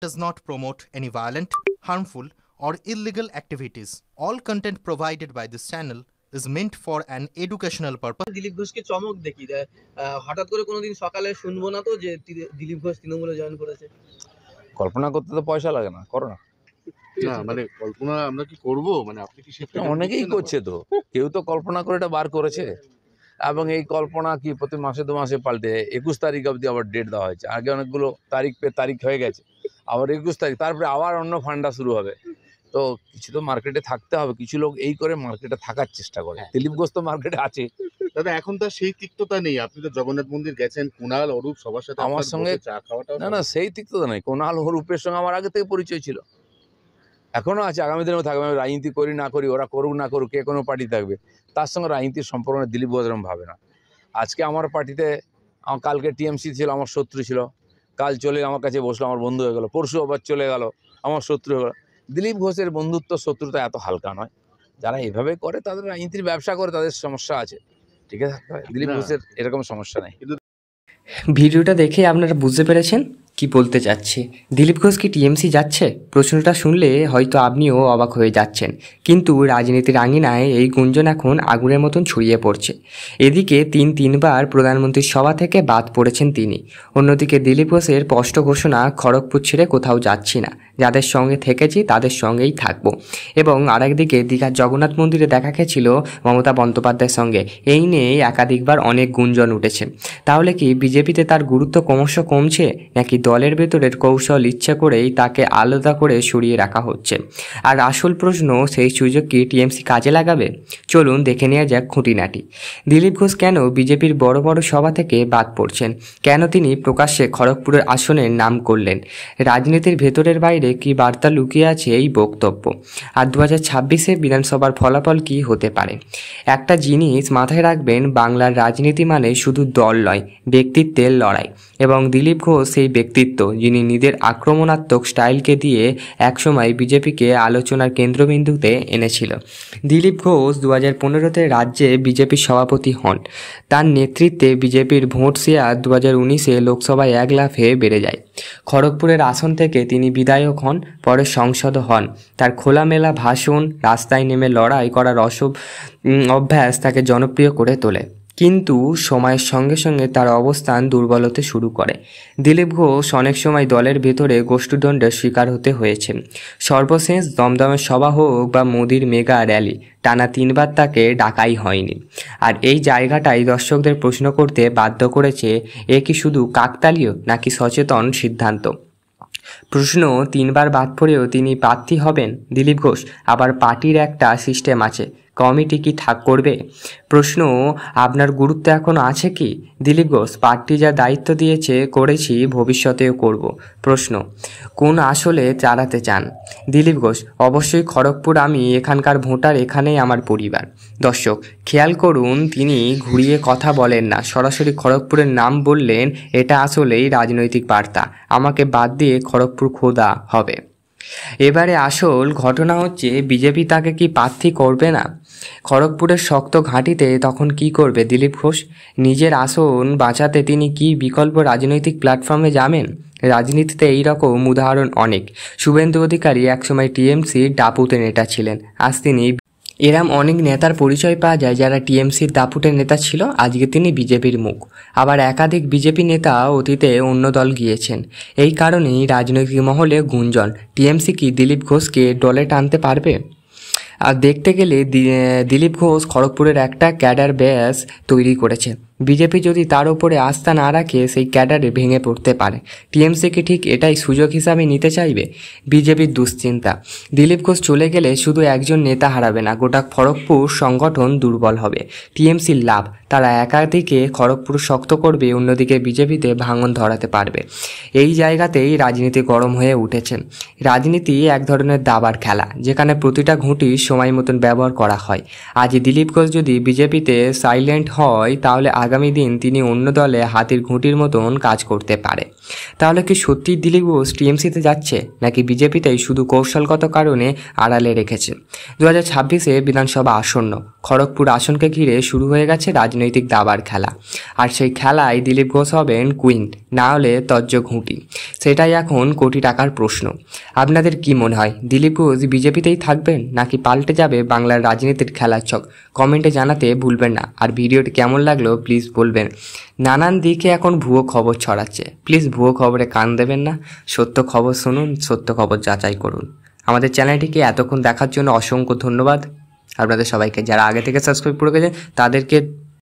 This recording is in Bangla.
does not promote any violent, harmful, or illegal activities. All content provided by this channel is meant for an educational purpose. Dilip ঘোষকে চমক দেখি হঠাৎ করে কোনোদিন সকালে শুনবো না তো যে দিলীপ ঘোষ তৃণমূলে জয়েন করেছে। কল্পনা করতে তো পয়সা লাগে না, করো না। না মানে কল্পনা আমরা কি করব, মানে আপনি কি সেটা অনেকেই করছে, তো কেউ তো কল্পনা করে এটা বার করেছে, এবং এই কল্পনা কি প্রতি মাসে 2 মাসে পাল্টে 21 তারিখ অবধি আবার ডেট দেওয়া হয়েছে। আগে অনেকগুলো তারিখ হয়ে গেছে, আবার 21 তারিখ, তারপরে আবার অন্য ফান্ডা শুরু হবে। তো কিছু তো মার্কেটে থাকতে হবে, কিছু লোক এই করে মার্কেটে থাকার চেষ্টা করে। দিলীপ ঘোষ তো মার্কেটে আছে দাদা, এখন তার সেই তিক্ততা নেই। আপনি তো জগন্নাথ মন্দির গেছেন, কুণাল, অরূপ সবার সাথে আমার সঙ্গে চা খাওয়াটা। না সেই তিক্ততা নেই। কুণাল অরূপের সঙ্গে আমার আগে থেকে পরিচয় ছিল, এখনো আছে, আগামী দিনেও থাকবে। আমি রাজনীতি করি না করি, ওরা করুক না করুক, কে কোনো পার্টি থাকবে, তার সঙ্গে রাজনীতির সম্পর্ক দিলীপ ঘোষ এরকম ভাবে না। আজকে আমার পার্টিতে, কালকে টিএমসি ছিল, আমার শত্রু ছিল, কাল চলে আমার কাছে বসলো, আমার বন্ধু হয়ে গেল, পরশু আবার চলে গেল, আমার শত্রু হয়ে গেল। দিলীপ ঘোষের বন্ধুত্ব শত্রুতা এত হালকা নয়। যারা এভাবে করে তাদের রাজনীতির ব্যবসা করে, তাদের সমস্যা আছে, ঠিক আছে। দিলীপ ঘোষের এরকম সমস্যা নেই। ভিডিওটা দেখে আপনারা বুঝতে পেরেছেন কি বলতে চাচ্ছি। দিলীপ ঘোষ কি টিএমসি যাচ্ছে? প্রশ্নটা শুনলে হয়তো আপনিও অবাক হয়ে যাচ্ছেন, কিন্তু রাজনীতির আঙিনায় এই গুঞ্জন এখন আগুনের মতন ছড়িয়ে পড়ছে। এদিকে তিনবার প্রধানমন্ত্রীর সভা থেকে বাদ পড়েছেন তিনি। অন্যদিকে দিলীপ ঘোষের স্পষ্ট ঘোষণা, খড়গপুর ছেড়ে কোথাও যাচ্ছি না, যাদের সঙ্গে থেকেছি তাদের সঙ্গেই থাকবো। এবং আরেকদিকে দীঘার জগন্নাথ মন্দিরে দেখা গেছিল মমতা বন্দ্যোপাধ্যায়ের সঙ্গে। এই নিয়ে একাধিকবার অনেক গুঞ্জন উঠেছে। তাহলে কি বিজেপিতে তার গুরুত্ব ক্রমশ কমছে, নাকি দলের ভেতরের কৌশল ইচ্ছা করেই তাকে আলাদা করে সরিয়ে রাখা হচ্ছে? আর আসল প্রশ্ন, সেই সুযোগ কি টিএমসি কাজে লাগাবে? চলুন দেখে নেওয়া যাক খুঁটিনাটি। দিলীপ ঘোষ কেন বিজেপির বড় বড় সভা থেকে বাদ পড়ছেন? কেন তিনি প্রকাশ্যে খড়গপুরের আসনের নাম করলেন? রাজনীতির ভেতরের বাইরে কি বার্তা লুকিয়ে আছে এই বক্তব্য? আর 2026-এ বিধানসভার ফলাফল কি হতে পারে? একটা জিনিস মাথায় রাখবেন, বাংলার রাজনীতি মানে শুধু দল নয়, ব্যক্তিত্বের লড়াই। এবং দিলীপ ঘোষ সেই ব্যক্তিত্ব, যিনি নিজের আক্রমণাত্মক স্টাইলকে দিয়ে একসময় বিজেপিকে আলোচনার কেন্দ্রবিন্দুতে এনেছিল। দিলীপ ঘোষ 2015-তে রাজ্যে বিজেপির সভাপতি হন। তার নেতৃত্বে বিজেপির ভোট শেয়ার 2019-এ লোকসভায় 1 লাফে বেড়ে যায়। খড়গপুরের আসন থেকে তিনি বিধায়ক হন, পরে সংসদ হন। তার খোলামেলা ভাষণ, রাস্তায় নেমে লড়াই করার অভ্যাস তাকে জনপ্রিয় করে তোলে। কিন্তু সময়ের সঙ্গে সঙ্গে তার অবস্থান দুর্বল হতে শুরু করে। দিলীপ ঘোষ অনেক সময় দলের ভেতরে গোষ্ঠীদ্বন্দ্বের শিকার হতে হয়েছে। সর্বশেষ দমদমের সভা হোক বা মোদির মেগা র্যালি, টানা 3বার তাকে ডাকাই হয়নি। আর এই জায়গাটাই দর্শকদের প্রশ্ন করতে বাধ্য করেছে, এ কি শুধু কাকতালীয় নাকি সচেতন সিদ্ধান্ত? প্রশ্ন, 3বার বাদ পড়েও তিনি প্রার্থী হবেন দিলীপ ঘোষ? আবার পার্টির একটা সিস্টেম আছে, কমিটি কি ঠাক করবে? প্রশ্ন, আপনার গুরুত্ব এখনও আছে কি? দিলীপ ঘোষ, পার্টি যা দায়িত্ব দিয়েছে করেছি, ভবিষ্যতেও করব। প্রশ্ন, কোন আসলে চালাতে চান? দিলীপ ঘোষ, অবশ্যই খড়গপুর, আমি এখানকার ভোটার, এখানেই আমার পরিবার। দর্শক খেয়াল করুন, তিনি ঘুরিয়ে কথা বলেন না, সরাসরি খড়গপুরের নাম বললেন। এটা আসলেই রাজনৈতিক বার্তা, আমাকে বাদ দিয়ে খড়গপুর খোদা হবে। এবারে আসল ঘটনা হচ্ছে, বিজেপি তাকে কি প্রার্থী করবে না? খড়গপুরের শক্ত ঘাঁটিতে তখন কি করবে দিলীপ ঘোষ? নিজের আসন বাঁচাতে তিনি কি বিকল্প রাজনৈতিক প্ল্যাটফর্মে যাবেন? রাজনীতিতে এইরকম উদাহরণ অনেক। শুভেন্দু অধিকারী একসময় টিএমসির দাপুটে নেতা ছিলেন, আজ তিনি এরম অনেক নেতার পরিচয় পাওয়া যায় যারা টিএমসির দাপুটের নেতা ছিল, আজকে তিনি বিজেপির মুখ। আবার একাধিক বিজেপি নেতা অতীতে অন্য দল গিয়েছেন। এই কারণেই রাজনৈতিক মহলে গুঞ্জন, টিএমসি কি দিলীপ ঘোষকে দলে টানতে পারবে? আর দেখতে গেলে দিলীপ ঘোষ খড়গপুরের একটা ক্যাডার ব্যাস তৈরি করেছে। বিজেপি যদি তার উপরে আস্থা না রাখে, সেই ক্যাডারে ভেঙে পড়তে পারে। টিএমসিকে ঠিক এটাই সুযোগ হিসাবে নিতে চাইবে। বিজেপির দুশ্চিন্তা, দিলীপ ঘোষ চলে গেলে শুধু একজন নেতা হারাবে না, গোটা খড়গপুর সংগঠন দুর্বল হবে। টিএমসির লাভ, তারা একাদিকে খড়গপুর শক্ত করবে, অন্যদিকে বিজেপিতে ভাঙন ধরাতে পারবে। এই জায়গাতেই রাজনীতি গরম হয়ে উঠেছে। রাজনীতি এক ধরনের দাবার খেলা, যেখানে প্রতিটা ঘুঁটি সময় মতন ব্যবহার করা হয়। আজ দিলীপ ঘোষ যদি বিজেপিতে সাইলেন্ট হয়, তাহলে আগামী দিন তিনি অন্য দলে হাতির ঘুঁটির মতন কাজ করতে পারে। তাহলে কি সত্যি দিলীপ ঘোষ টিএমসিতে যাচ্ছে, নাকি বিজেপিতেই শুধু কৌশলগত কারণে আড়ালে রেখেছে? 2026-এ বিধানসভা আসন্ন, খড়গপুর আসনকে ঘিরে শুরু হয়ে গেছে রাজনৈতিক দাবার খেলা। আর সেই খেলায় দিলীপ ঘোষ হবেন কুইন, না হলে তজ্জ ঘুঁটি। সেটাই এখন কোটি টাকার প্রশ্ন। আপনাদের কি মনে হয়, দিলীপ ঘোষ বিজেপিতেই থাকবেন, নাকি পাল্টে যাবে বাংলার রাজনীতির খেলার ছক? কমেন্টে জানাতে ভুলবেন না। আর ভিডিওটি কেমন লাগলো প্লিজ বলবেন। নানান দিকে এখন ভুয়ো খবর ছড়াচ্ছে, প্লিজ ভুয়ো খবরে কান দেবেন না। সত্য খবর শুনুন, সত্য খবর যাচাই করুন। আমাদের চ্যানেলটিকে এতক্ষণ দেখার জন্য অসংখ্য ধন্যবাদ আপনাদের সবাইকে। যারা আগে থেকে সাবস্ক্রাইব করে গেছেন তাদেরকে